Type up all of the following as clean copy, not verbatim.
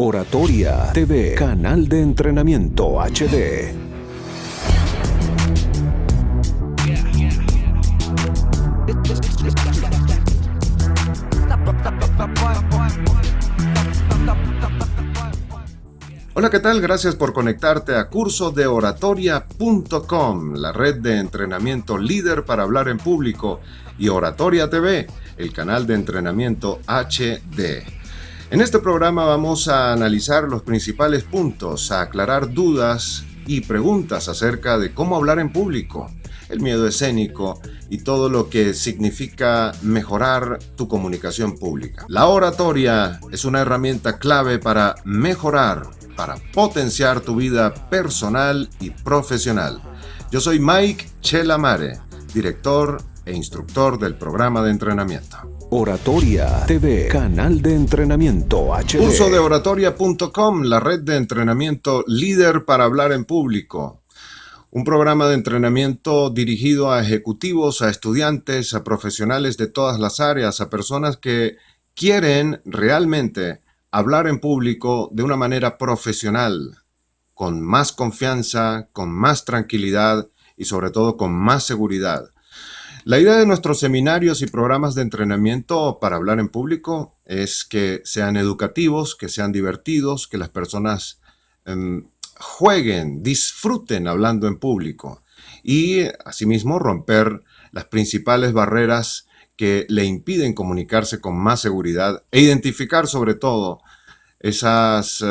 Oratoria TV, canal de entrenamiento HD. Hola, ¿qué tal? Gracias por conectarte a cursodeoratoria.com, la red de entrenamiento líder para hablar en público, y Oratoria TV, el canal de entrenamiento HD. En este programa vamos a analizar los principales puntos, a aclarar dudas y preguntas acerca de cómo hablar en público, el miedo escénico y todo lo que significa mejorar tu comunicación pública. La oratoria es una herramienta clave para mejorar, para potenciar tu vida personal y profesional. Yo soy Mike Chelamare, director e instructor del programa de entrenamiento. Oratoria TV, canal de entrenamiento HD. Cursodeoratoria.com, la red de entrenamiento líder para hablar en público. Un programa de entrenamiento dirigido a ejecutivos, a estudiantes, a profesionales de todas las áreas, a personas que quieren realmente hablar en público de una manera profesional, con más confianza, con más tranquilidad y sobre todo con más seguridad. La idea de nuestros seminarios y programas de entrenamiento para hablar en público es que sean educativos, que sean divertidos, que las personas jueguen, disfruten hablando en público y asimismo romper las principales barreras que le impiden comunicarse con más seguridad e identificar sobre todo esos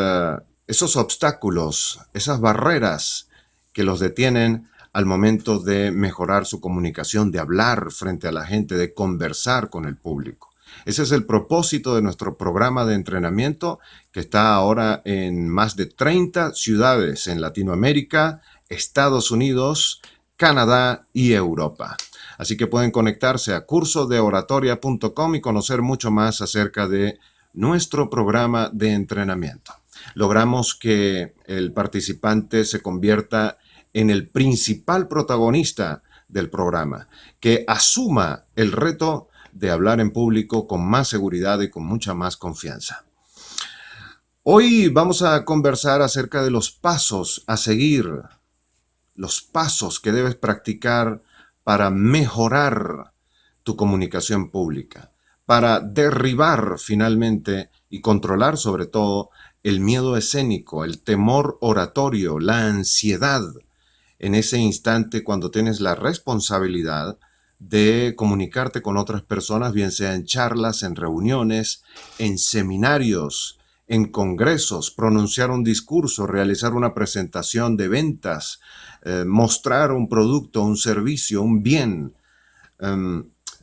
obstáculos, esas barreras que los detienen al momento de mejorar su comunicación, de hablar frente a la gente, de conversar con el público. Ese es el propósito de nuestro programa de entrenamiento que está ahora en más de 30 ciudades en Latinoamérica, Estados Unidos, Canadá y Europa. Así que pueden conectarse a cursodeoratoria.com y conocer mucho más acerca de nuestro programa de entrenamiento. Logramos que el participante se convierta en el principal protagonista del programa, que asuma el reto de hablar en público con más seguridad y con mucha más confianza. Hoy vamos a conversar acerca de los pasos a seguir, los pasos que debes practicar para mejorar tu comunicación pública, para derribar finalmente y controlar sobre todo el miedo escénico, el temor oratorio, la ansiedad, en ese instante cuando tienes la responsabilidad de comunicarte con otras personas, bien sea en charlas, en reuniones, en seminarios, en congresos, pronunciar un discurso, realizar una presentación de ventas, mostrar un producto, un servicio, un bien.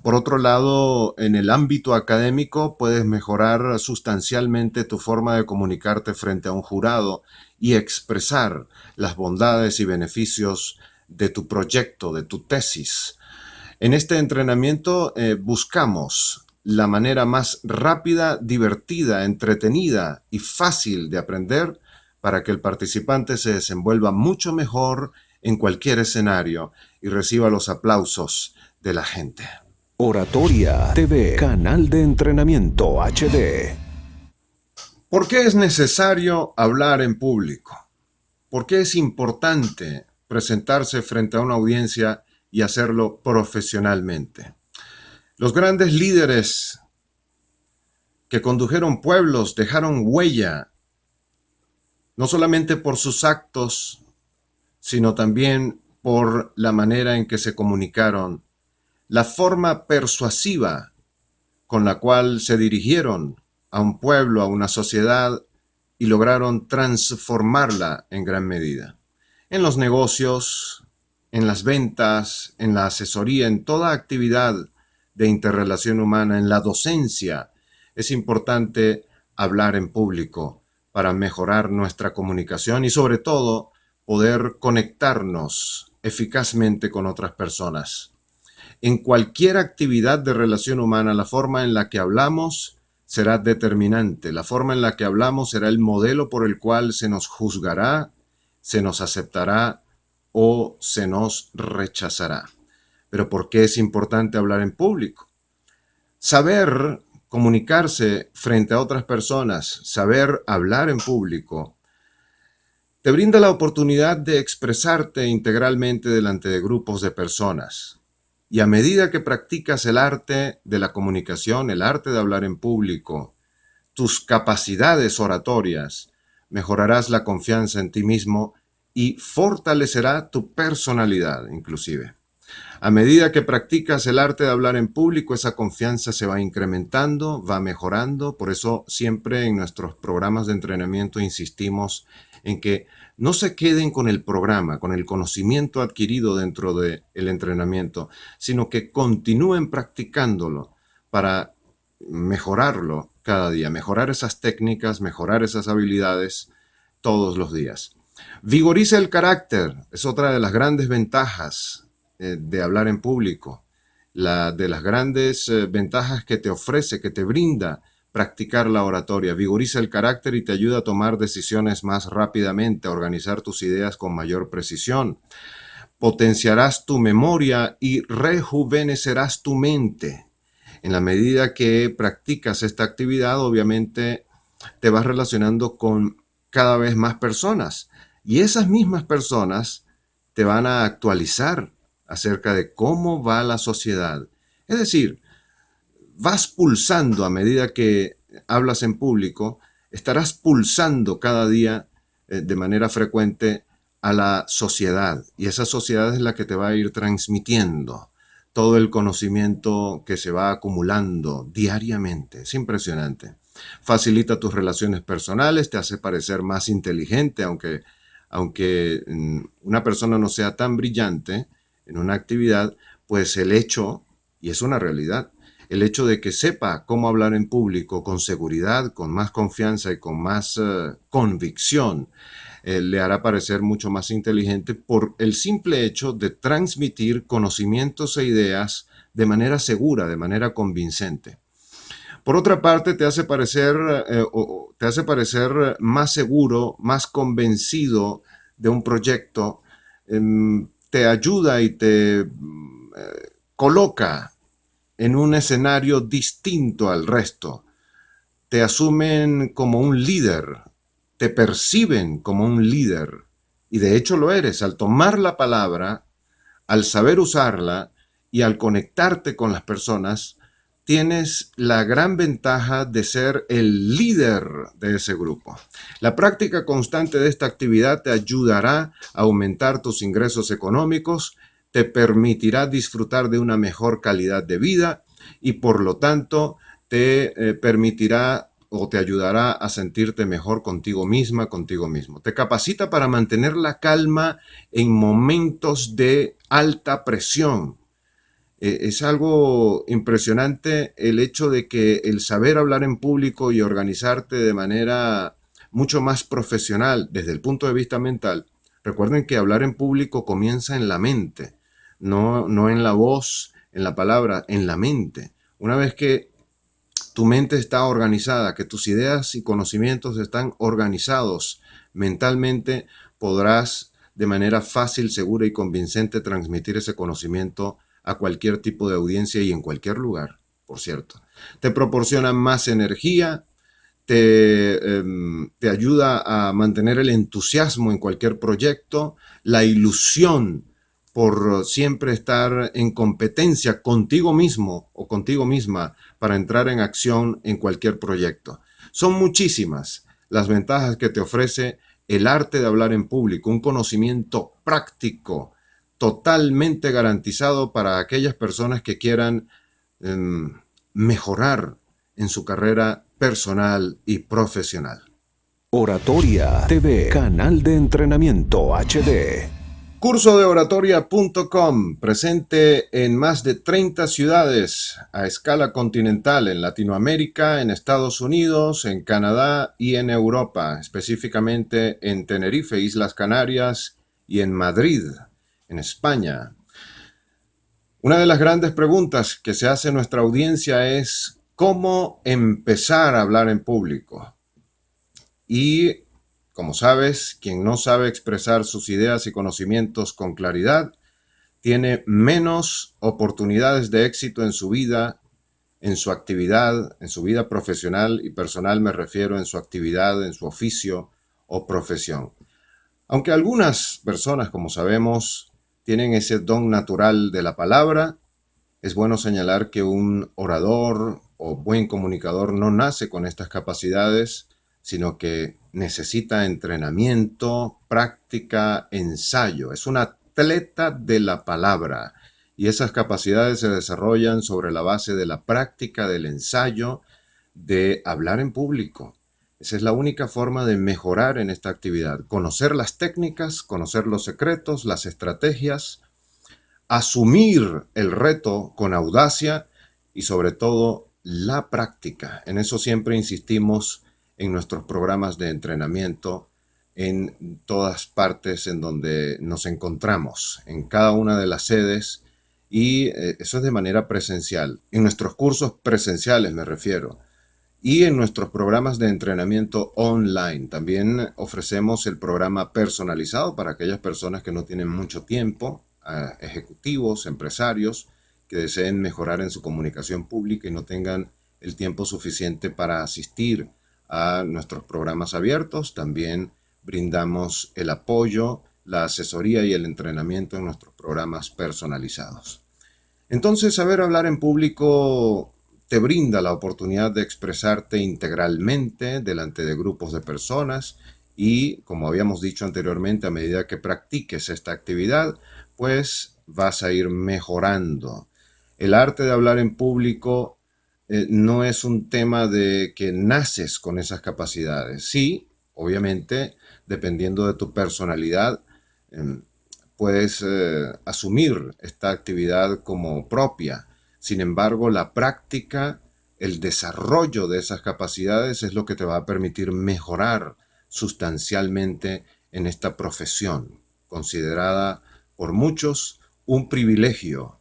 Por otro lado, en el ámbito académico puedes mejorar sustancialmente tu forma de comunicarte frente a un jurado y expresar las bondades y beneficios de tu proyecto, de tu tesis. En este entrenamiento buscamos la manera más rápida, divertida, entretenida y fácil de aprender para que el participante se desenvuelva mucho mejor en cualquier escenario y reciba los aplausos de la gente. Oratoria TV, canal de entrenamiento HD. ¿Por qué es necesario hablar en público? ¿Por qué es importante presentarse frente a una audiencia y hacerlo profesionalmente? Los grandes líderes que condujeron pueblos dejaron huella, no solamente por sus actos, sino también por la manera en que se comunicaron, la forma persuasiva con la cual se dirigieron a un pueblo, a una sociedad y lograron transformarla en gran medida. En los negocios, en las ventas, en la asesoría, en toda actividad de interrelación humana, en la docencia, es importante hablar en público para mejorar nuestra comunicación y sobre todo poder conectarnos eficazmente con otras personas. En cualquier actividad de relación humana, la forma en la que hablamos será determinante. La forma en la que hablamos será el modelo por el cual se nos juzgará, se nos aceptará o se nos rechazará. Pero ¿por qué es importante hablar en público? Saber comunicarse frente a otras personas, saber hablar en público, te brinda la oportunidad de expresarte integralmente delante de grupos de personas. Y a medida que practicas el arte de la comunicación, el arte de hablar en público, tus capacidades oratorias, mejorarás la confianza en ti mismo y fortalecerá tu personalidad, inclusive. A medida que practicas el arte de hablar en público, esa confianza se va incrementando, va mejorando. Por eso siempre en nuestros programas de entrenamiento insistimos en que no se queden con el programa, con el conocimiento adquirido dentro del entrenamiento, sino que continúen practicándolo para mejorarlo cada día, mejorar esas técnicas, mejorar esas habilidades todos los días. Vigoriza el carácter, es otra de las grandes ventajas de hablar en público, de las grandes ventajas que te ofrece, que te brinda practicar la oratoria. Vigoriza el carácter y te ayuda a tomar decisiones más rápidamente, a organizar tus ideas con mayor precisión. Potenciarás tu memoria y rejuvenecerás tu mente. En la medida que practicas esta actividad, obviamente te vas relacionando con cada vez más personas y esas mismas personas te van a actualizar acerca de cómo va la sociedad. Es decir, vas pulsando a medida que hablas en público, estarás pulsando cada día de manera frecuente a la sociedad y esa sociedad es la que te va a ir transmitiendo todo el conocimiento que se va acumulando diariamente. Es impresionante. Facilita tus relaciones personales, te hace parecer más inteligente, aunque una persona no sea tan brillante en una actividad, pues el hecho, y es una realidad, el hecho de que sepa cómo hablar en público con seguridad, con más confianza y con más convicción, le hará parecer mucho más inteligente por el simple hecho de transmitir conocimientos e ideas de manera segura, de manera convincente. Por otra parte, te hace parecer más seguro, más convencido de un proyecto, te ayuda y te coloca en un escenario distinto al resto. Te asumen como un líder, te perciben como un líder, y de hecho lo eres. Al tomar la palabra, al saber usarla y al conectarte con las personas, tienes la gran ventaja de ser el líder de ese grupo. La práctica constante de esta actividad te ayudará a aumentar tus ingresos económicos, te permitirá disfrutar de una mejor calidad de vida y por lo tanto te permitirá o te ayudará a sentirte mejor contigo misma, contigo mismo. Te capacita para mantener la calma en momentos de alta presión. Es algo impresionante el hecho de que el saber hablar en público y organizarte de manera mucho más profesional desde el punto de vista mental. Recuerden que hablar en público comienza en la mente, no en la voz, en la palabra, en la mente. Una vez que tu mente está organizada, que tus ideas y conocimientos están organizados mentalmente, podrás de manera fácil, segura y convincente transmitir ese conocimiento a cualquier tipo de audiencia y en cualquier lugar, por cierto. Te proporciona más energía, te ayuda a mantener el entusiasmo en cualquier proyecto, la ilusión por siempre estar en competencia contigo mismo o contigo misma para entrar en acción en cualquier proyecto. Son muchísimas las ventajas que te ofrece el arte de hablar en público, un conocimiento práctico, totalmente garantizado para aquellas personas que quieran mejorar en su carrera personal y profesional. Oratoria TV, canal de entrenamiento HD. Curso de oratoria.com, presente en más de 30 ciudades a escala continental en Latinoamérica, en Estados Unidos, en Canadá y en Europa, específicamente en Tenerife, Islas Canarias y en Madrid, en España. Una de las grandes preguntas que se hace nuestra audiencia es ¿cómo empezar a hablar en público? Y como sabes, quien no sabe expresar sus ideas y conocimientos con claridad, tiene menos oportunidades de éxito en su vida en su actividad, en su vida profesional y personal, me refiero en su actividad, en su oficio o profesión. Aunque algunas personas, como sabemos, tienen ese don natural de la palabra, es bueno señalar que un orador o buen comunicador no nace con estas capacidades, sino que necesita entrenamiento, práctica, ensayo. Es un atleta de la palabra y esas capacidades se desarrollan sobre la base de la práctica, del ensayo, de hablar en público. Esa es la única forma de mejorar en esta actividad. Conocer las técnicas, conocer los secretos, las estrategias, asumir el reto con audacia y sobre todo la práctica. En eso siempre insistimos en nuestros programas de entrenamiento en todas partes en donde nos encontramos, en cada una de las sedes, y eso es de manera presencial. En nuestros cursos presenciales me refiero. Y en nuestros programas de entrenamiento online también ofrecemos el programa personalizado para aquellas personas que no tienen mucho tiempo, ejecutivos, empresarios que deseen mejorar en su comunicación pública y no tengan el tiempo suficiente para asistir a nuestros programas abiertos. También brindamos el apoyo, la asesoría y el entrenamiento en nuestros programas personalizados. Entonces, saber hablar en público te brinda la oportunidad de expresarte integralmente delante de grupos de personas y, como habíamos dicho anteriormente, a medida que practiques esta actividad, pues vas a ir mejorando. El arte de hablar en público no es un tema de que naces con esas capacidades. Sí, obviamente, dependiendo de tu personalidad, puedes asumir esta actividad como propia. Sin embargo, la práctica, el desarrollo de esas capacidades es lo que te va a permitir mejorar sustancialmente en esta profesión, considerada por muchos un privilegio.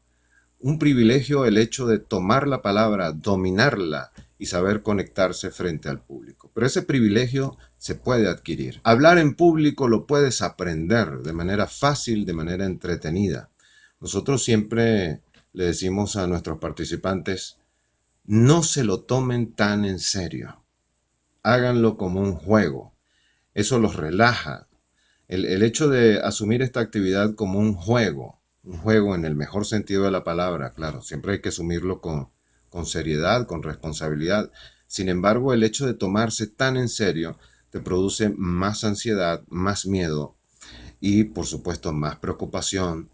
Un privilegio el hecho de tomar la palabra, dominarla y saber conectarse frente al público. Pero ese privilegio se puede adquirir. Hablar en público lo puedes aprender de manera fácil, de manera entretenida. Nosotros siempre le decimos a nuestros participantes, no se lo tomen tan en serio. Háganlo como un juego. Eso los relaja. El hecho de asumir esta actividad como un juego en el mejor sentido de la palabra, claro, siempre hay que asumirlo con seriedad, con responsabilidad. Sin embargo, el hecho de tomarse tan en serio te produce más ansiedad, más miedo y, por supuesto, más preocupación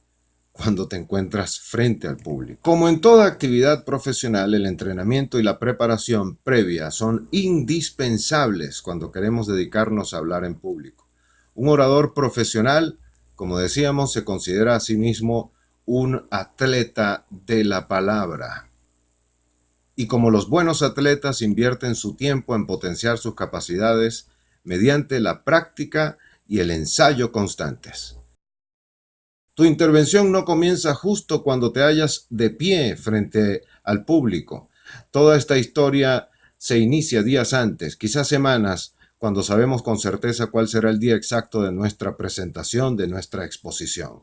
cuando te encuentras frente al público. Como en toda actividad profesional, el entrenamiento y la preparación previa son indispensables cuando queremos dedicarnos a hablar en público. Un orador profesional, como decíamos, se considera a sí mismo un atleta de la palabra. Y como los buenos atletas invierten su tiempo en potenciar sus capacidades mediante la práctica y el ensayo constantes. Tu intervención no comienza justo cuando te hallas de pie frente al público. Toda esta historia se inicia días antes, quizás semanas, cuando sabemos con certeza cuál será el día exacto de nuestra presentación, de nuestra exposición.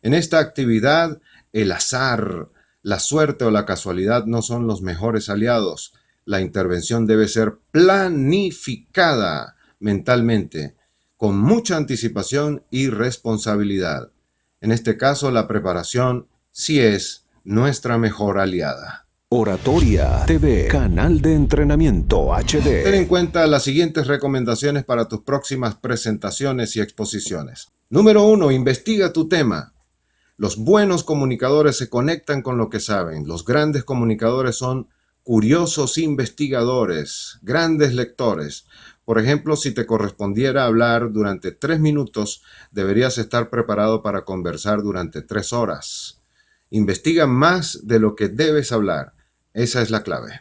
En esta actividad, el azar, la suerte o la casualidad no son los mejores aliados. La intervención debe ser planificada mentalmente, con mucha anticipación y responsabilidad. En este caso, la preparación sí es nuestra mejor aliada. Oratoria TV, canal de entrenamiento HD. Ten en cuenta las siguientes recomendaciones para tus próximas presentaciones y exposiciones. Número 1. Investiga tu tema. Los buenos comunicadores se conectan con lo que saben. Los grandes comunicadores son curiosos investigadores, grandes lectores. Por ejemplo, si te correspondiera hablar durante 3 minutos, deberías estar preparado para conversar durante 3 horas. Investiga más de lo que debes hablar. Esa es la clave.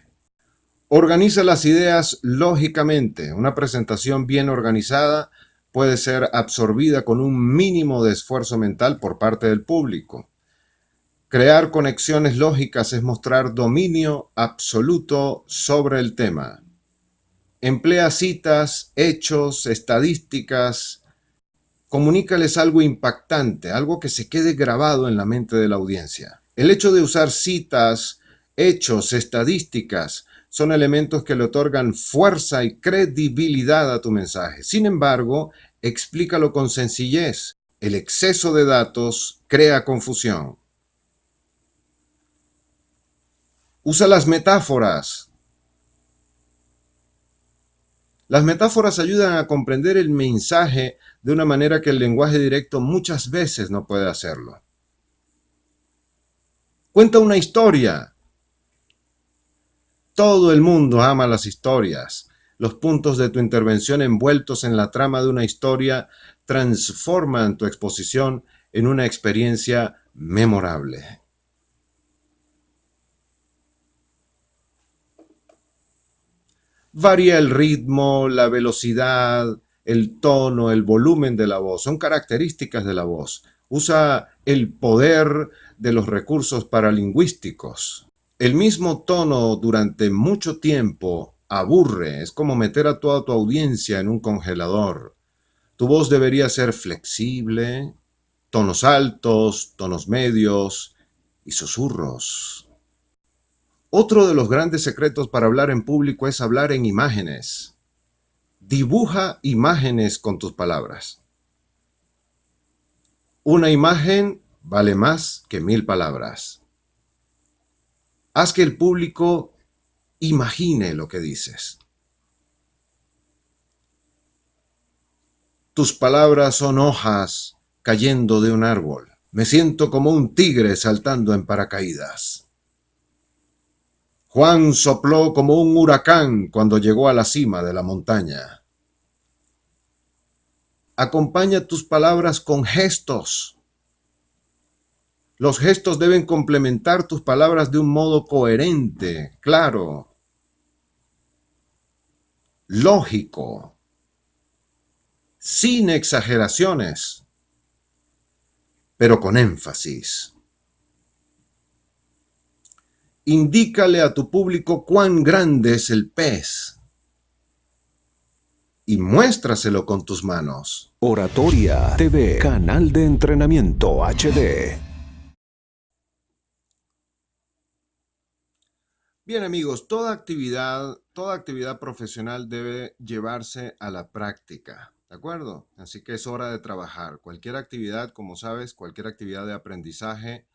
Organiza las ideas lógicamente. Una presentación bien organizada puede ser absorbida con un mínimo de esfuerzo mental por parte del público. Crear conexiones lógicas es mostrar dominio absoluto sobre el tema. Emplea citas, hechos, estadísticas. Comunícales algo impactante, algo que se quede grabado en la mente de la audiencia. El hecho de usar citas, Hechos, estadísticas, son elementos que le otorgan fuerza y credibilidad a tu mensaje. Sin embargo, explícalo con sencillez. El exceso de datos crea confusión. Usa las metáforas. Las metáforas ayudan a comprender el mensaje de una manera que el lenguaje directo muchas veces no puede hacerlo. Cuenta una historia. Todo el mundo ama las historias. Los puntos de tu intervención envueltos en la trama de una historia transforman tu exposición en una experiencia memorable. Varía el ritmo, la velocidad, el tono, el volumen de la voz. Son características de la voz. Usa el poder de los recursos paralingüísticos. El mismo tono durante mucho tiempo aburre. Es como meter a toda tu audiencia en un congelador. Tu voz debería ser flexible, tonos altos, tonos medios y susurros. Otro de los grandes secretos para hablar en público es hablar en imágenes. Dibuja imágenes con tus palabras. Una imagen vale más que 1000 palabras. Haz que el público imagine lo que dices. Tus palabras son hojas cayendo de un árbol. Me siento como un tigre saltando en paracaídas. Juan sopló como un huracán cuando llegó a la cima de la montaña. Acompaña tus palabras con gestos. Los gestos deben complementar tus palabras de un modo coherente, claro, lógico, sin exageraciones, pero con énfasis. Indícale a tu público cuán grande es el pez y muéstraselo con tus manos. Oratoria TV, canal de entrenamiento HD. Bien amigos, toda actividad profesional debe llevarse a la práctica, ¿de acuerdo? Así que es hora de trabajar. Cualquier actividad, como sabes, cualquier actividad de aprendizaje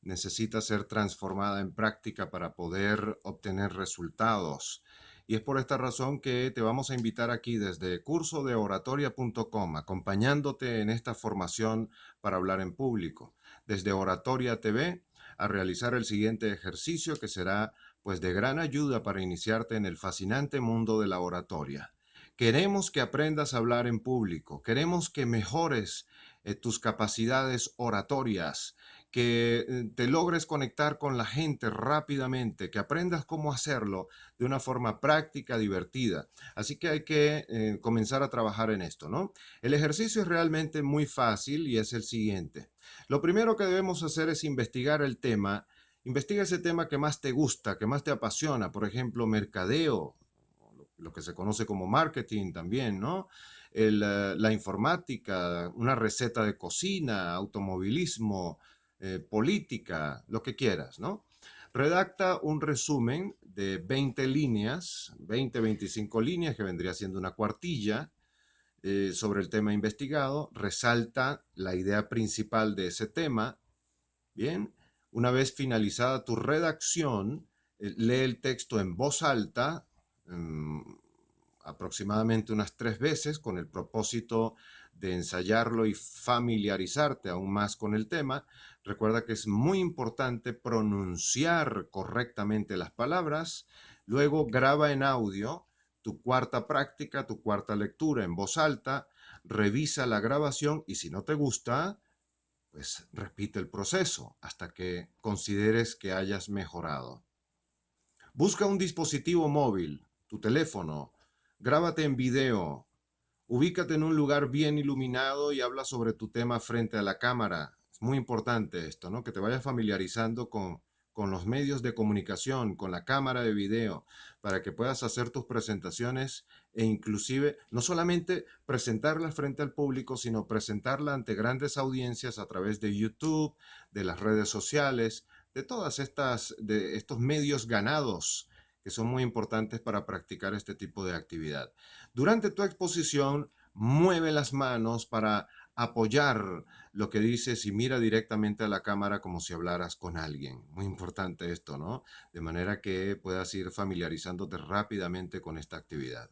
necesita ser transformada en práctica para poder obtener resultados. Y es por esta razón que te vamos a invitar aquí desde cursodeoratoria.com, acompañándote en esta formación para hablar en público. Desde Oratoria TV, a realizar el siguiente ejercicio que será pues de gran ayuda para iniciarte en el fascinante mundo de la oratoria. Queremos que aprendas a hablar en público, queremos que mejores tus capacidades oratorias, que te logres conectar con la gente rápidamente, que aprendas cómo hacerlo de una forma práctica, divertida. Así que hay que comenzar a trabajar en esto, ¿no? El ejercicio es realmente muy fácil y es el siguiente. Lo primero que debemos hacer es investigar el tema. Investiga ese tema que más te gusta, que más te apasiona, por ejemplo, mercadeo, lo que se conoce como marketing también, ¿no? La informática, una receta de cocina, automovilismo, política, lo que quieras, ¿no? Redacta un resumen de 20 líneas, 20-25 líneas, que vendría siendo una cuartilla, sobre el tema investigado. Resalta la idea principal de ese tema. Bien, una vez finalizada tu redacción, lee el texto en voz alta, mm, aproximadamente unas 3 veces, con el propósito de ensayarlo y familiarizarte aún más con el tema. Recuerda que es muy importante pronunciar correctamente las palabras. Luego graba en audio tu cuarta práctica, tu cuarta lectura en voz alta. Revisa la grabación y si no te gusta, pues repite el proceso hasta que consideres que hayas mejorado. Busca un dispositivo móvil, tu teléfono, grábate en video, ubícate en un lugar bien iluminado y habla sobre tu tema frente a la cámara. Es muy importante esto, ¿no? Que te vayas familiarizando con los medios de comunicación, con la cámara de video, para que puedas hacer tus presentaciones e inclusive no solamente presentarlas frente al público, sino presentarla ante grandes audiencias a través de YouTube, de las redes sociales, de de estos medios ganados que son muy importantes para practicar este tipo de actividad. Durante tu exposición, mueve las manos para apoyar lo que dices y mira directamente a la cámara como si hablaras con alguien. Muy importante esto, ¿no? De manera que puedas ir familiarizándote rápidamente con esta actividad.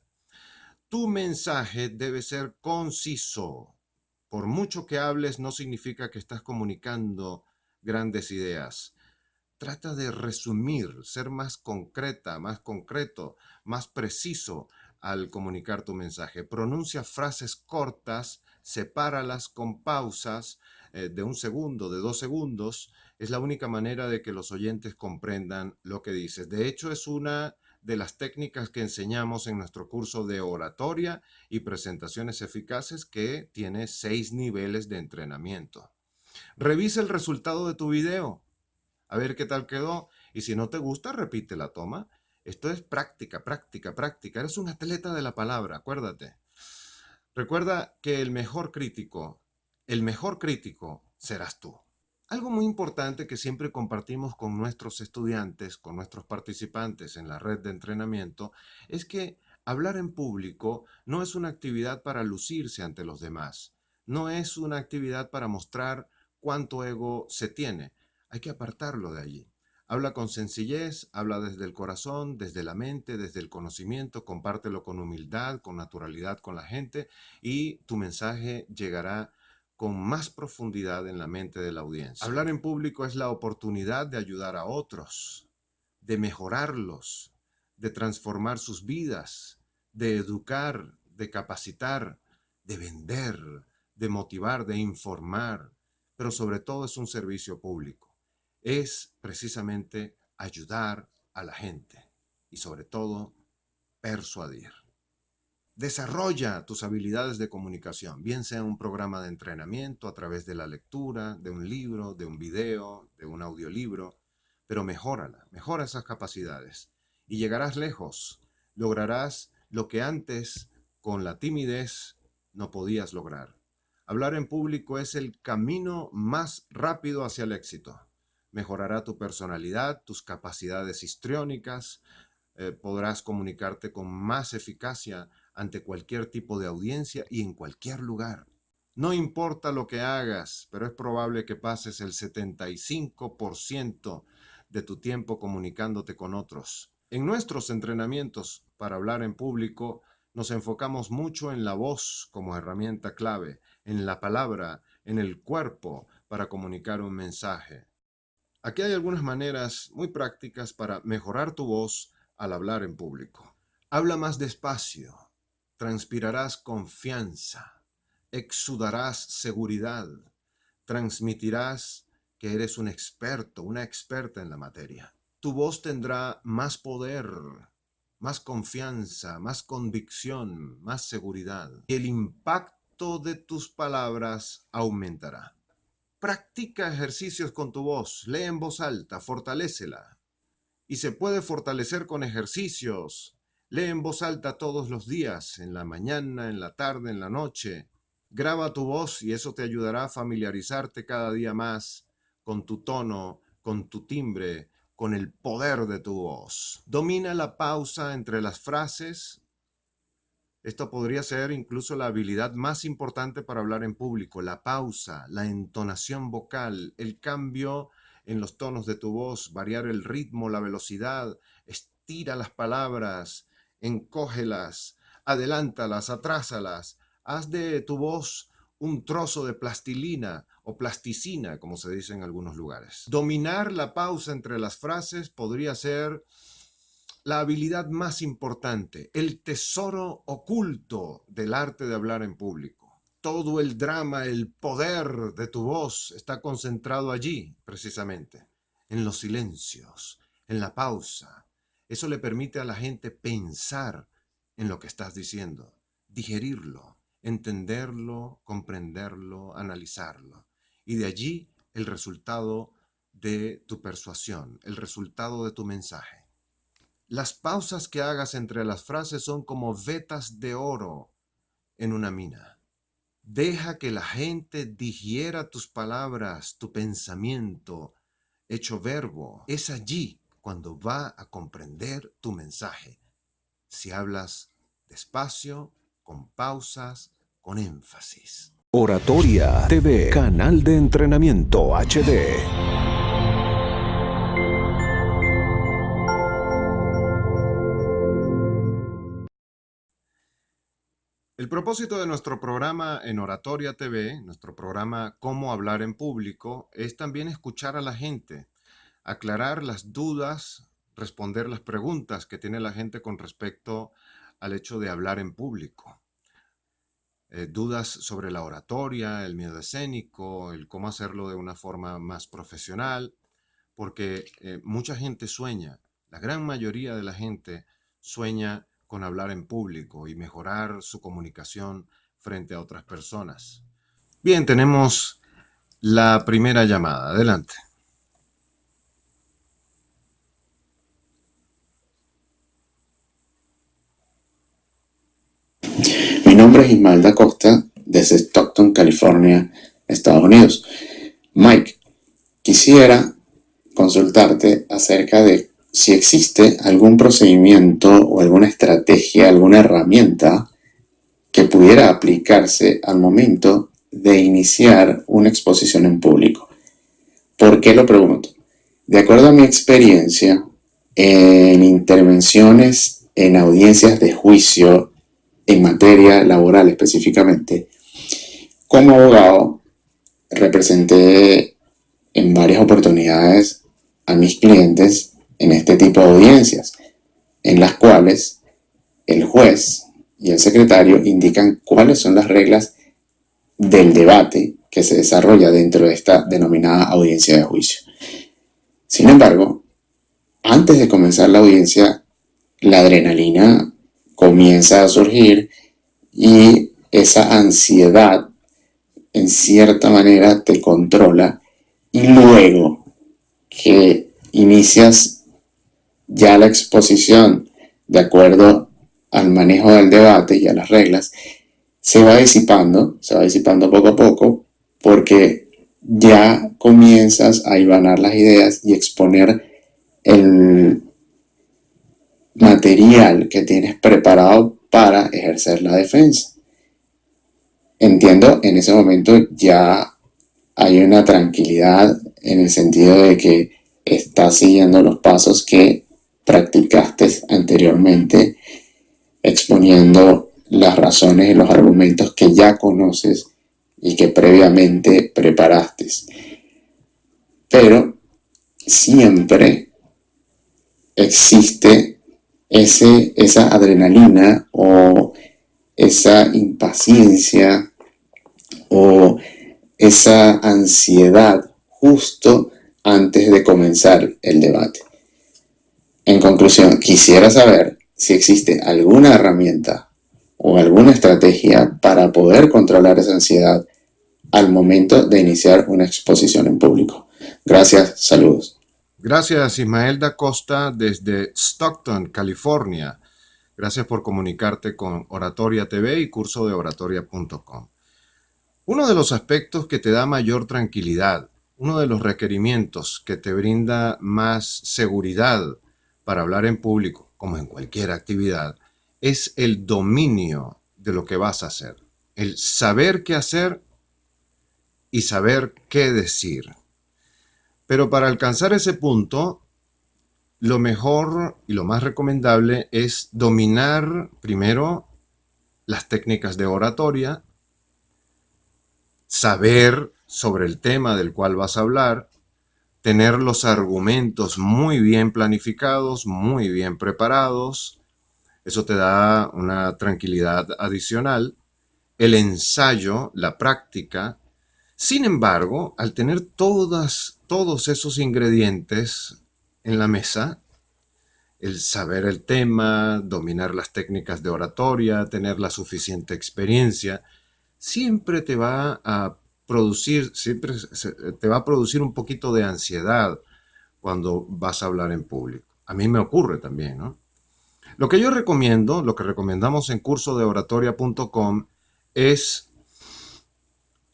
Tu mensaje debe ser conciso. Por mucho que hables, no significa que estás comunicando grandes ideas. Trata de resumir, ser más concreta, más concreto, más preciso al comunicar tu mensaje. Pronuncia frases cortas, sepáralas con pausas de 1 segundo, de 2 segundos. Es la única manera de que los oyentes comprendan lo que dices. De hecho, es una de las técnicas que enseñamos en nuestro curso de oratoria y presentaciones eficaces, que tiene 6 niveles de entrenamiento. Revisa el resultado de tu video, a ver qué tal quedó. Y si no te gusta, repite la toma. Esto es práctica, práctica, práctica. Eres un atleta de la palabra, acuérdate. Recuerda que el mejor crítico serás tú. Algo muy importante que siempre compartimos con nuestros estudiantes, con nuestros participantes en la red de entrenamiento, es que hablar en público no es una actividad para lucirse ante los demás. No es una actividad para mostrar cuánto ego se tiene. Hay que apartarlo de allí. Habla con sencillez, habla desde el corazón, desde la mente, desde el conocimiento, compártelo con humildad, con naturalidad con la gente, y tu mensaje llegará con más profundidad en la mente de la audiencia. Hablar en público es la oportunidad de ayudar a otros, de mejorarlos, de transformar sus vidas, de educar, de capacitar, de vender, de motivar, de informar, pero sobre todo es un servicio público. Es precisamente ayudar a la gente y sobre todo persuadir. Desarrolla tus habilidades de comunicación, bien sea un programa de entrenamiento a través de la lectura, de un libro, de un video, de un audiolibro, pero mejora esas capacidades y llegarás lejos. Lograrás lo que antes con la timidez no podías lograr. Hablar en público es el camino más rápido hacia el éxito. Mejorará tu personalidad, tus capacidades histriónicas, podrás comunicarte con más eficacia ante cualquier tipo de audiencia y en cualquier lugar. No importa lo que hagas, pero es probable que pases el 75% de tu tiempo comunicándote con otros. En nuestros entrenamientos para hablar en público, nos enfocamos mucho en la voz como herramienta clave, en la palabra, en el cuerpo para comunicar un mensaje. Aquí hay algunas maneras muy prácticas para mejorar tu voz al hablar en público. Habla más despacio, transpirarás confianza, exudarás seguridad, transmitirás que eres un experto, una experta en la materia. Tu voz tendrá más poder, más confianza, más convicción, más seguridad. El impacto de tus palabras aumentará. Practica ejercicios con tu voz, lee en voz alta, fortalécela. Y se puede fortalecer con ejercicios. Lee en voz alta todos los días, en la mañana, en la tarde, en la noche. Graba tu voz y eso te ayudará a familiarizarte cada día más con tu tono, con tu timbre, con el poder de tu voz. Domina la pausa entre las frases. Esto podría ser incluso la habilidad más importante para hablar en público: la pausa, la entonación vocal, el cambio en los tonos de tu voz, variar el ritmo, la velocidad. Estira las palabras, encógelas, adelántalas, atrásalas. Haz de tu voz un trozo de plastilina o plasticina, como se dice en algunos lugares. Dominar la pausa entre las frases podría ser la habilidad más importante, el tesoro oculto del arte de hablar en público. Todo el drama, el poder de tu voz está concentrado allí, precisamente, en los silencios, en la pausa. Eso le permite a la gente pensar en lo que estás diciendo, digerirlo, entenderlo, comprenderlo, analizarlo. Y de allí el resultado de tu persuasión, el resultado de tu mensaje. Las pausas que hagas entre las frases son como vetas de oro en una mina. Deja que la gente digiera tus palabras, tu pensamiento, hecho verbo. Es allí cuando va a comprender tu mensaje. Si hablas despacio, con pausas, con énfasis. Oratoria TV, canal de entrenamiento HD. El propósito de nuestro programa en Oratoria TV, nuestro programa Cómo hablar en público, es también escuchar a la gente, aclarar las dudas, responder las preguntas que tiene la gente con respecto al hecho de hablar en público. Dudas sobre la oratoria, el miedo escénico, el cómo hacerlo de una forma más profesional, porque mucha gente sueña, la gran mayoría de la gente sueña con hablar en público y mejorar su comunicación frente a otras personas. Bien, tenemos la primera llamada. Adelante. Mi nombre es Ismael da Costa, desde Stockton, California, Estados Unidos. Mike, quisiera consultarte acerca de si existe algún procedimiento o alguna estrategia, alguna herramienta que pudiera aplicarse al momento de iniciar una exposición en público. ¿Por qué lo pregunto? De acuerdo a mi experiencia en intervenciones en audiencias de juicio, en materia laboral específicamente, como abogado representé en varias oportunidades a mis clientes en este tipo de audiencias, en las cuales el juez y el secretario indican cuáles son las reglas del debate que se desarrolla dentro de esta denominada audiencia de juicio. Sin embargo, antes de comenzar la audiencia, la adrenalina comienza a surgir y esa ansiedad en cierta manera te controla, y luego que inicias ya la exposición de acuerdo al manejo del debate y a las reglas, se va disipando poco a poco, porque ya comienzas a hilvanar las ideas y exponer el material que tienes preparado para ejercer la defensa. Entiendo, en ese momento ya hay una tranquilidad en el sentido de que estás siguiendo los pasos que practicaste anteriormente, exponiendo las razones y los argumentos que ya conoces y que previamente preparaste. Pero siempre existe esa adrenalina o esa impaciencia o esa ansiedad justo antes de comenzar el debate. En conclusión, quisiera saber si existe alguna herramienta o alguna estrategia para poder controlar esa ansiedad al momento de iniciar una exposición en público. Gracias, saludos. Gracias, Ismael da Costa, desde Stockton, California. Gracias por comunicarte con Oratoria TV y curso de oratoria.com. Uno de los aspectos que te da mayor tranquilidad, uno de los requerimientos que te brinda más seguridad para hablar en público, como en cualquier actividad, es el dominio de lo que vas a hacer. El saber qué hacer y saber qué decir. Pero para alcanzar ese punto, lo mejor y lo más recomendable es dominar primero las técnicas de oratoria, saber sobre el tema del cual vas a hablar, tener los argumentos muy bien planificados, muy bien preparados. Eso te da una tranquilidad adicional. El ensayo, la práctica. Sin embargo, al tener todos esos ingredientes en la mesa, el saber el tema, dominar las técnicas de oratoria, tener la suficiente experiencia, siempre te va a producir un poquito de ansiedad cuando vas a hablar en público. A mí me ocurre también, ¿no? Lo que yo recomiendo, lo que recomendamos en curso de oratoria.com es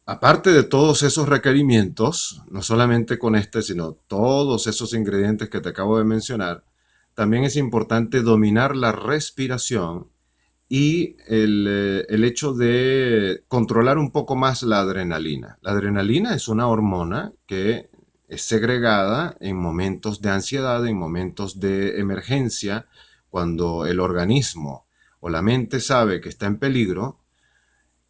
aparte de todos esos requerimientos, no solamente con este, sino todos esos ingredientes que te acabo de mencionar, también es importante dominar la respiración y el hecho de controlar un poco más la adrenalina. La adrenalina es una hormona que es segregada en momentos de ansiedad, en momentos de emergencia, cuando el organismo o la mente sabe que está en peligro,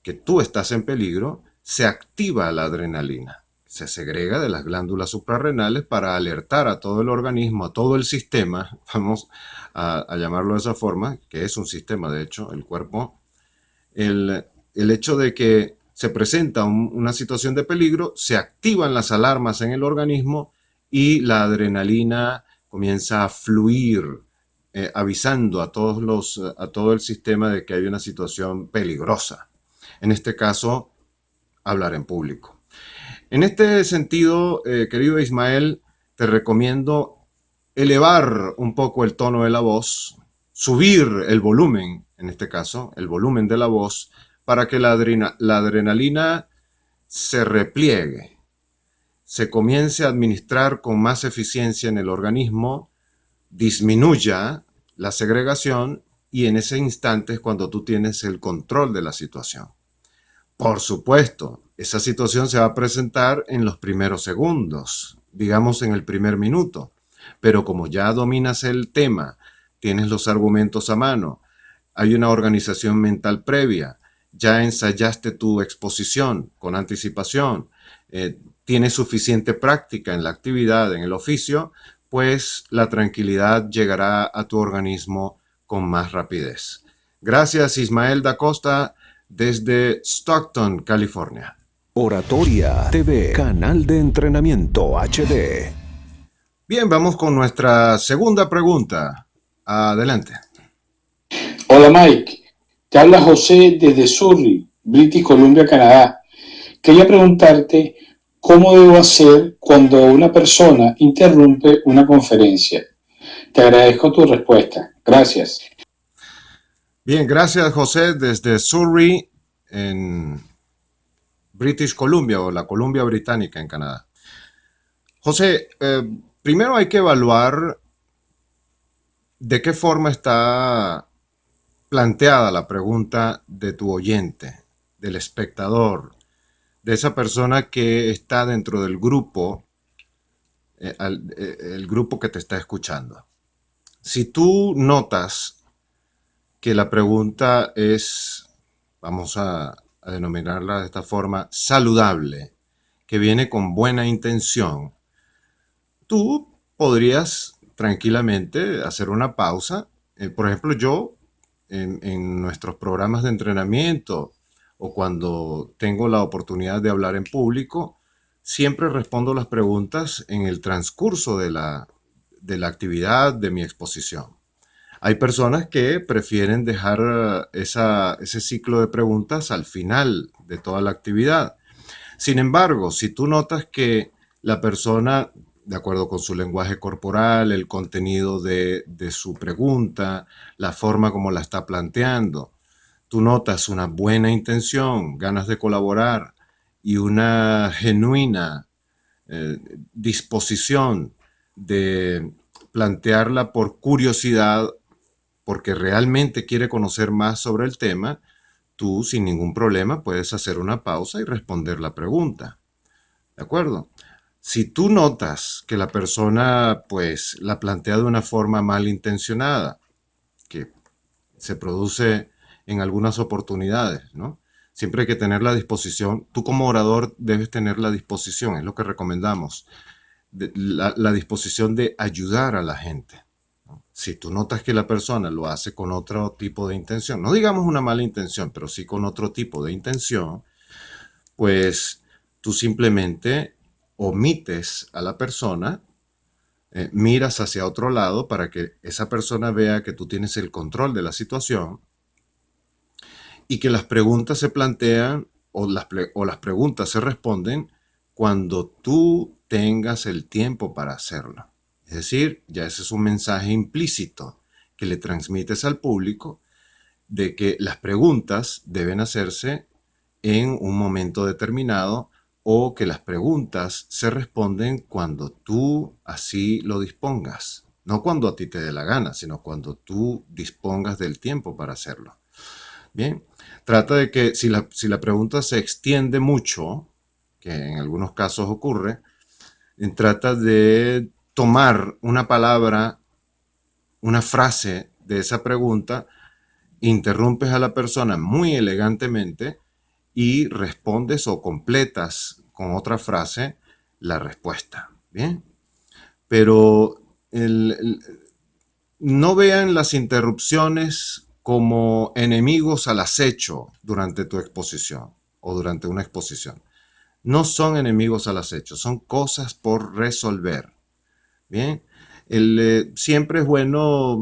que tú estás en peligro, se activa la adrenalina. Se segrega de las glándulas suprarrenales para alertar a todo el organismo, a todo el sistema, vamos a llamarlo de esa forma, que es un sistema, de hecho, el cuerpo, el hecho de que se presenta una situación de peligro, se activan las alarmas en el organismo y la adrenalina comienza a fluir, avisando a todo el sistema de que hay una situación peligrosa. En este caso, hablar en público. En este sentido, querido Ismael, te recomiendo elevar un poco el tono de la voz, subir el volumen, en este caso, el volumen de la voz, para que la adrenalina se repliegue, se comience a administrar con más eficiencia en el organismo, disminuya la segregación y en ese instante es cuando tú tienes el control de la situación. Por supuesto, esa situación se va a presentar en los primeros segundos, digamos en el primer minuto, pero como ya dominas el tema, tienes los argumentos a mano, hay una organización mental previa, ya ensayaste tu exposición con anticipación, tienes suficiente práctica en la actividad, en el oficio, pues la tranquilidad llegará a tu organismo con más rapidez. Gracias, Ismael da Costa, desde Stockton, California. Oratoria TV, canal de entrenamiento HD. Bien, vamos con nuestra segunda pregunta. Adelante. Hola Mike, te habla José desde Surrey, British Columbia, Canadá. Quería preguntarte cómo debo hacer cuando una persona interrumpe una conferencia. Te agradezco tu respuesta. Gracias. Bien, gracias José desde Surrey, en British Columbia o la Columbia Británica en Canadá. José, primero hay que evaluar de qué forma está planteada la pregunta de tu oyente, del espectador, de esa persona que está dentro del grupo, el grupo que te está escuchando. Si tú notas que la pregunta es, vamos a denominarla de esta forma, saludable, que viene con buena intención, tú podrías tranquilamente hacer una pausa. Por ejemplo, yo en nuestros programas de entrenamiento o cuando tengo la oportunidad de hablar en público, siempre respondo las preguntas en el transcurso de la actividad, de mi exposición. Hay personas que prefieren dejar ese ciclo de preguntas al final de toda la actividad. Sin embargo, si tú notas que la persona, de acuerdo con su lenguaje corporal, el contenido de su pregunta, la forma como la está planteando, tú notas una buena intención, ganas de colaborar y una genuina disposición de plantearla por curiosidad, porque realmente quiere conocer más sobre el tema, tú sin ningún problema puedes hacer una pausa y responder la pregunta. ¿De acuerdo? Si tú notas que la persona pues la plantea de una forma malintencionada, que se produce en algunas oportunidades, ¿no? Siempre hay que tener la disposición, tú como orador debes tener la disposición, es lo que recomendamos, la disposición de ayudar a la gente. Si tú notas que la persona lo hace con otro tipo de intención, no digamos una mala intención, pero sí con otro tipo de intención, pues tú simplemente omites a la persona, miras hacia otro lado para que esa persona vea que tú tienes el control de la situación y que las preguntas se plantean o las preguntas se responden cuando tú tengas el tiempo para hacerlo. Es decir, ya ese es un mensaje implícito que le transmites al público de que las preguntas deben hacerse en un momento determinado o que las preguntas se responden cuando tú así lo dispongas. No cuando a ti te dé la gana, sino cuando tú dispongas del tiempo para hacerlo. Bien, trata de que si la pregunta se extiende mucho, que en algunos casos ocurre, trata de tomar una palabra, una frase de esa pregunta, interrumpes a la persona muy elegantemente y respondes o completas con otra frase la respuesta. Bien, pero no vean las interrupciones como enemigos al acecho durante tu exposición o durante una exposición. No son enemigos al acecho, son cosas por resolver. Bien, siempre es bueno,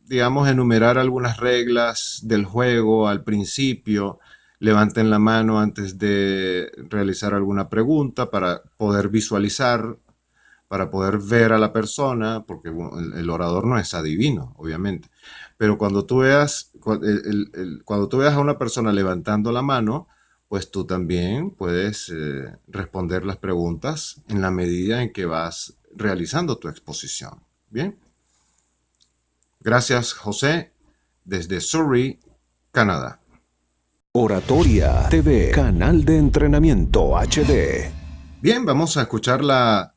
digamos, enumerar algunas reglas del juego al principio. Levanten la mano antes de realizar alguna pregunta para poder visualizar, para poder ver a la persona, porque el orador no es adivino, obviamente. Pero cuando tú veas, cuando tú veas a una persona levantando la mano, pues tú también puedes responder las preguntas en la medida en que vas realizando tu exposición. Bien. Gracias, José, desde Surrey, Canadá. Oratoria TV, canal de entrenamiento HD. Bien, vamos a escuchar la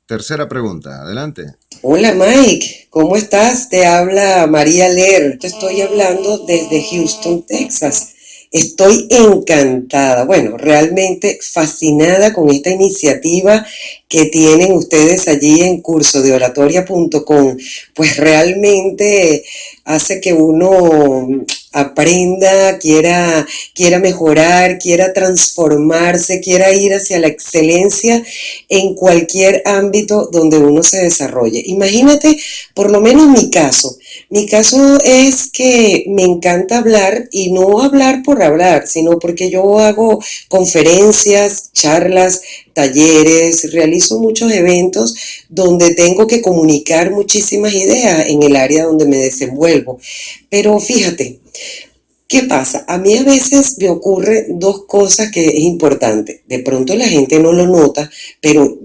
tercera pregunta. Adelante. Hola Mike, ¿cómo estás? Te habla María Ler. Te estoy hablando desde Houston, Texas. Estoy encantada, bueno, realmente fascinada con esta iniciativa que tienen ustedes allí en cursodeoratoria.com. Pues realmente hace que uno aprenda, quiera mejorar, quiera transformarse, quiera ir hacia la excelencia en cualquier ámbito donde uno se desarrolle. Imagínate, por lo menos mi caso. Mi caso es que me encanta hablar y no hablar por hablar, sino porque yo hago conferencias, charlas, talleres, realizo muchos eventos donde tengo que comunicar muchísimas ideas en el área donde me desenvuelvo. Pero fíjate, ¿qué pasa? A mí a veces me ocurren dos cosas que es importante. De pronto la gente no lo nota, pero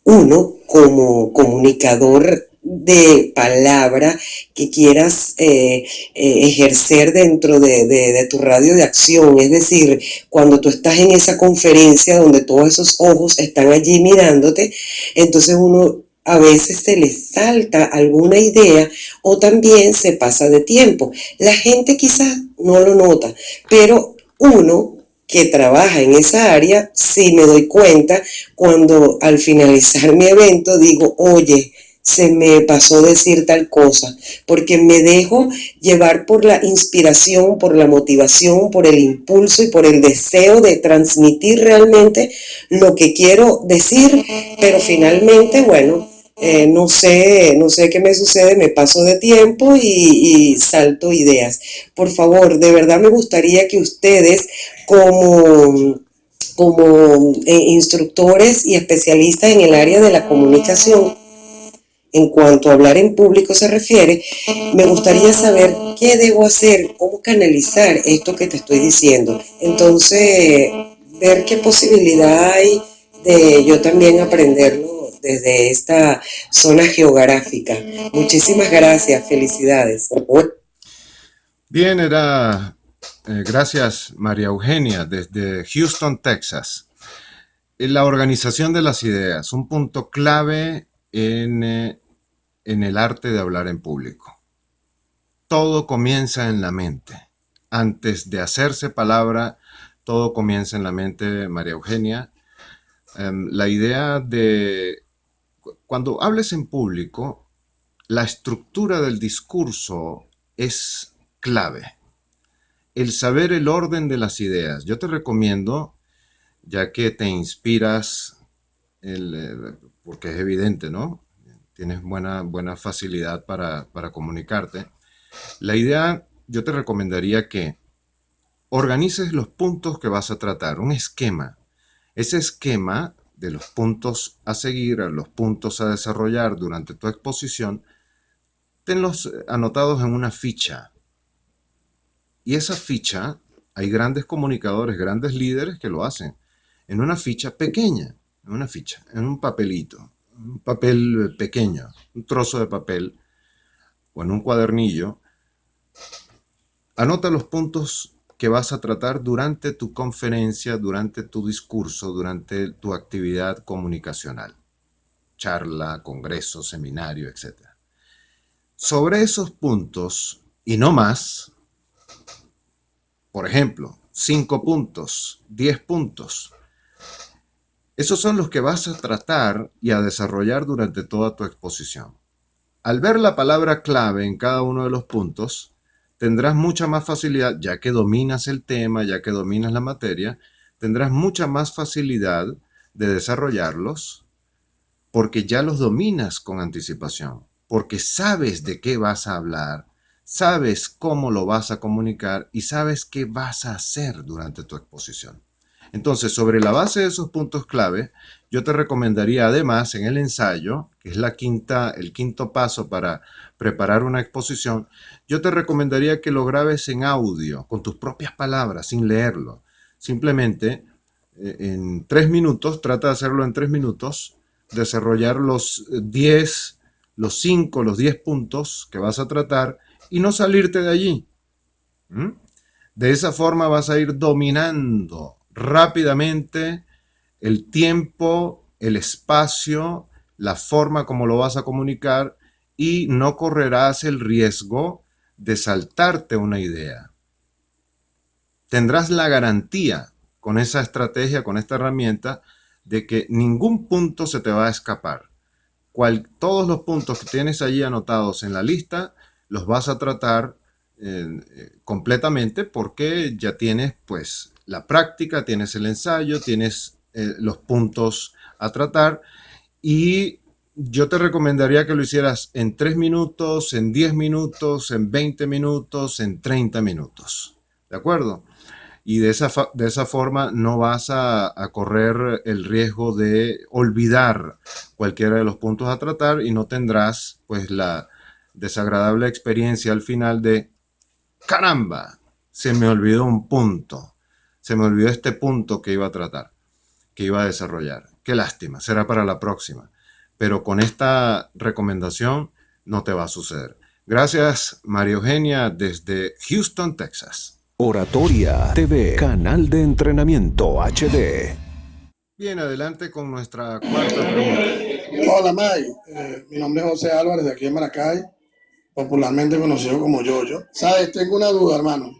uno como comunicador de palabra que quieras ejercer dentro de tu radio de acción, es decir, cuando tú estás en esa conferencia donde todos esos ojos están allí mirándote, entonces uno a veces se le salta alguna idea o también se pasa de tiempo. La gente quizás no lo nota, pero uno que trabaja en esa área, sí me doy cuenta cuando al finalizar mi evento digo, oye, se me pasó decir tal cosa, porque me dejo llevar por la inspiración, por la motivación, por el impulso y por el deseo de transmitir realmente lo que quiero decir, pero finalmente, bueno, no sé qué me sucede, me paso de tiempo y salto ideas. Por favor, de verdad me gustaría que ustedes como instructores y especialistas en el área de la comunicación, en cuanto a hablar en público se refiere, me gustaría saber qué debo hacer, cómo canalizar esto que te estoy diciendo. Entonces, ver qué posibilidad hay de yo también aprenderlo desde esta zona geográfica. Muchísimas gracias, felicidades. Bien, gracias María Eugenia desde Houston, Texas. La organización de las ideas, un punto clave en el arte de hablar en público. Todo comienza en la mente. Antes de hacerse palabra, todo comienza en la mente, María Eugenia. La idea de, cuando hables en público, la estructura del discurso es clave. El saber el orden de las ideas. Yo te recomiendo, ya que te inspiras, porque es evidente, ¿no? Tienes buena facilidad para comunicarte. La idea, yo te recomendaría que organices los puntos que vas a tratar, un esquema. Ese esquema de los puntos a seguir, los puntos a desarrollar durante tu exposición, tenlos anotados en una ficha. Y esa ficha, Hay grandes comunicadores, grandes líderes que lo hacen en una ficha pequeña, en una ficha, en un papelito, un papel pequeño, un trozo de papel o en un cuadernillo. Anota los puntos que vas a tratar durante tu conferencia, durante tu discurso, durante tu actividad comunicacional, charla, congreso, seminario, etc. Sobre esos puntos, y no más, por ejemplo, 5 puntos, 10 puntos, esos son los que vas a tratar y a desarrollar durante toda tu exposición. Al ver la palabra clave en cada uno de los puntos, tendrás mucha más facilidad, ya que dominas el tema, ya que dominas la materia, tendrás mucha más facilidad de desarrollarlos porque ya los dominas con anticipación, porque sabes de qué vas a hablar, sabes cómo lo vas a comunicar y sabes qué vas a hacer durante tu exposición. Entonces, sobre la base de esos puntos clave, yo te recomendaría además en el ensayo, que es el quinto paso para preparar una exposición, yo te recomendaría que lo grabes en audio, con tus propias palabras, sin leerlo. Simplemente en 3 minutos, trata de hacerlo en 3 minutos, desarrollar los 10, los 5, los 10 puntos que vas a tratar y no salirte de allí. ¿Mm? De esa forma vas a ir dominando rápidamente el tiempo, el espacio, la forma como lo vas a comunicar y no correrás el riesgo de saltarte una idea. Tendrás la garantía con esa estrategia, con esta herramienta, de que ningún punto se te va a escapar. Todos los puntos que tienes allí anotados en la lista los vas a tratar completamente porque ya tienes pues la práctica, tienes el ensayo, tienes los puntos a tratar y yo te recomendaría que lo hicieras en 3 minutos, en 10 minutos, en 20 minutos, en 30 minutos. ¿De acuerdo? Y de esa forma no vas a correr el riesgo de olvidar cualquiera de los puntos a tratar y no tendrás pues la desagradable experiencia al final de caramba, se me olvidó un punto, se me olvidó este punto que iba a tratar, que iba a desarrollar. Qué lástima, será para la próxima. Pero con esta recomendación no te va a suceder. Gracias, María Eugenia, desde Houston, Texas. Oratoria TV, canal de entrenamiento HD. Bien, adelante con nuestra cuarta pregunta. Hola, May. Mi nombre es José Álvarez, de aquí en Maracay, popularmente conocido como Yoyo. Sabes, tengo una duda, hermano.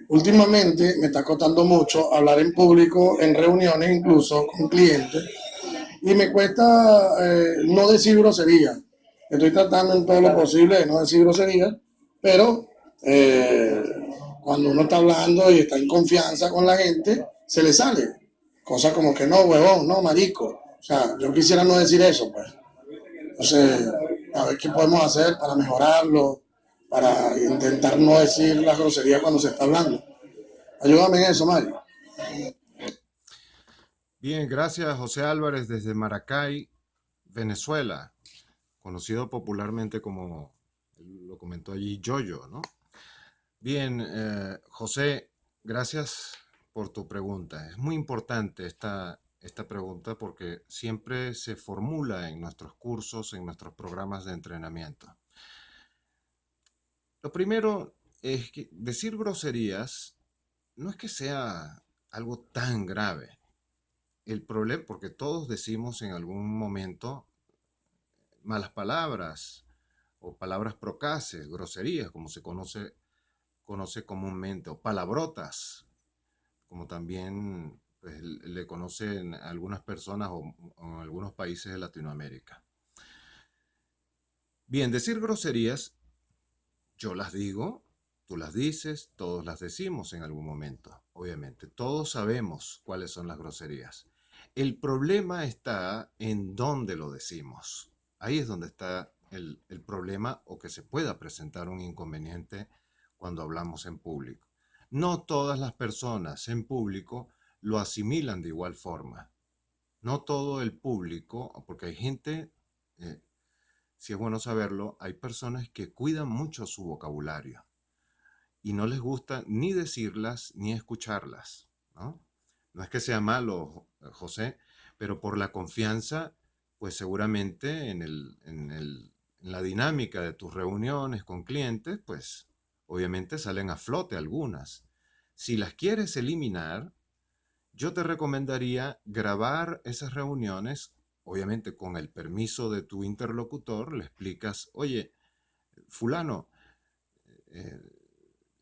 Últimamente me está costando mucho hablar en público, en reuniones, incluso con clientes, y me cuesta no decir groserías. Estoy tratando en todo lo posible de no decir groserías, pero eh, cuando uno está hablando y está en confianza con la gente, se le sale. Cosas como que no, huevón, no, marico. O sea, yo quisiera no decir eso, pues. Entonces, a ver qué podemos hacer para mejorarlo, para intentar no decir las groserías cuando se está hablando. Ayúdame en eso, Mario. Bien, gracias José Álvarez desde Maracay, Venezuela, conocido popularmente como, lo comentó allí, Yoyo, ¿no? Bien, José, gracias por tu pregunta. Es muy importante esta pregunta porque siempre se formula en nuestros cursos, en nuestros programas de entrenamiento. Lo primero es que decir groserías no es que sea algo tan grave. El problema, porque todos decimos en algún momento malas palabras o palabras procaces, groserías, como se conoce comúnmente, o palabrotas, como también pues, le conocen algunas personas o en algunos países de Latinoamérica. Bien, decir groserías, yo las digo, tú las dices, todos las decimos en algún momento, obviamente. Todos sabemos cuáles son las groserías. El problema está en dónde lo decimos. Ahí es donde está el problema o que se pueda presentar un inconveniente cuando hablamos en público. No todas las personas en público lo asimilan de igual forma. No todo el público, porque hay gente, si es bueno saberlo, hay personas que cuidan mucho su vocabulario y no les gusta ni decirlas ni escucharlas, ¿no? No es que sea malo, José, pero por la confianza, pues seguramente en la dinámica de tus reuniones con clientes, pues obviamente salen a flote algunas. Si las quieres eliminar, yo te recomendaría grabar esas reuniones, obviamente con el permiso de tu interlocutor, le explicas, oye, fulano, eh,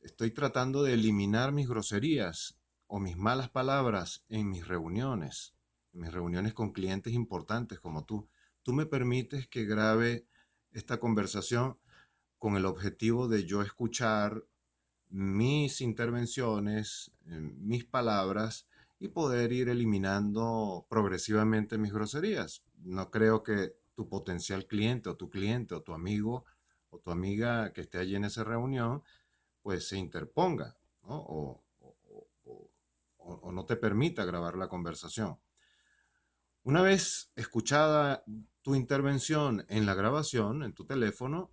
estoy tratando de eliminar mis groserías o mis malas palabras en mis reuniones con clientes importantes como tú. Tú me permites que grabe esta conversación con el objetivo de yo escuchar mis intervenciones, mis palabras y poder ir eliminando progresivamente mis groserías. No creo que tu potencial cliente o tu amigo o tu amiga que esté allí en esa reunión pues se interponga, ¿no? O no te permita grabar la conversación. Una vez escuchada tu intervención en la grabación, en tu teléfono,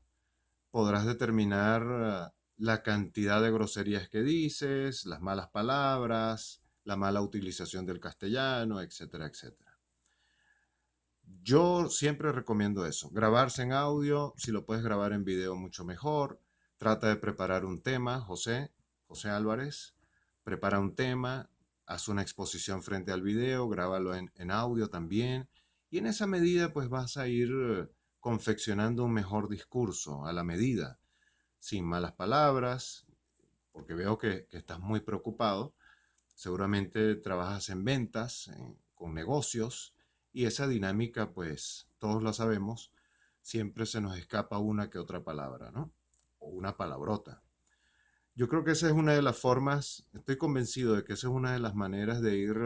podrás determinar la cantidad de groserías que dices, las malas palabras, la mala utilización del castellano, etcétera, etcétera. Yo siempre recomiendo eso, grabarse en audio, si lo puedes grabar en video mucho mejor. Trata de preparar un tema, José Álvarez, prepara un tema, haz una exposición frente al video, grábalo en audio también, y en esa medida pues vas a ir confeccionando un mejor discurso a la medida, sin malas palabras, porque veo que estás muy preocupado. Seguramente trabajas en ventas, con negocios, y esa dinámica, pues todos la sabemos, siempre se nos escapa una que otra palabra, ¿no? O una palabrota. Yo creo que esa es una de las formas, estoy convencido de que esa es una de las maneras de ir,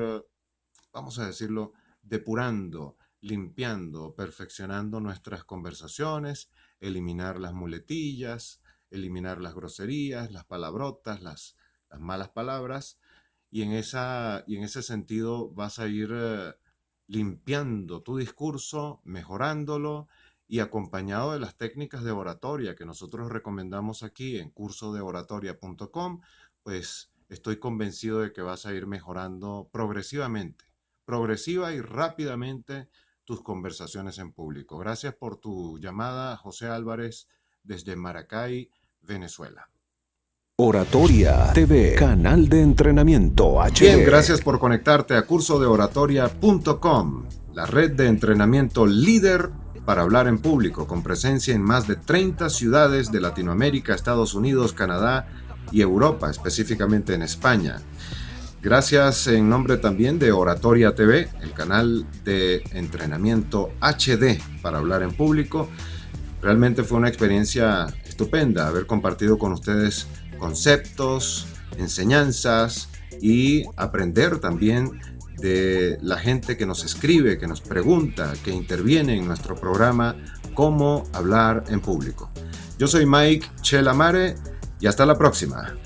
vamos a decirlo, depurando, limpiando, perfeccionando nuestras conversaciones, eliminar las muletillas, eliminar las groserías, las palabrotas, las malas palabras, y en ese sentido vas a ir limpiando tu discurso, mejorándolo y acompañado de las técnicas de oratoria que nosotros recomendamos aquí en cursodeoratoria.com, pues estoy convencido de que vas a ir mejorando progresiva y rápidamente tus conversaciones en público. Gracias por tu llamada, José Álvarez, desde Maracay, Venezuela. Oratoria TV, canal de entrenamiento HD. Bien, gracias por conectarte a cursodeoratoria.com, la red de entrenamiento líder para hablar en público, con presencia en más de 30 ciudades de Latinoamérica, Estados Unidos, Canadá y Europa, específicamente en España. Gracias en nombre también de Oratoria TV, el canal de entrenamiento HD para hablar en público. Realmente fue una experiencia estupenda haber compartido con ustedes conceptos, enseñanzas y aprender también de la gente que nos escribe, que nos pregunta, que interviene en nuestro programa Cómo hablar en público. Yo soy Mike Chelamare y hasta la próxima.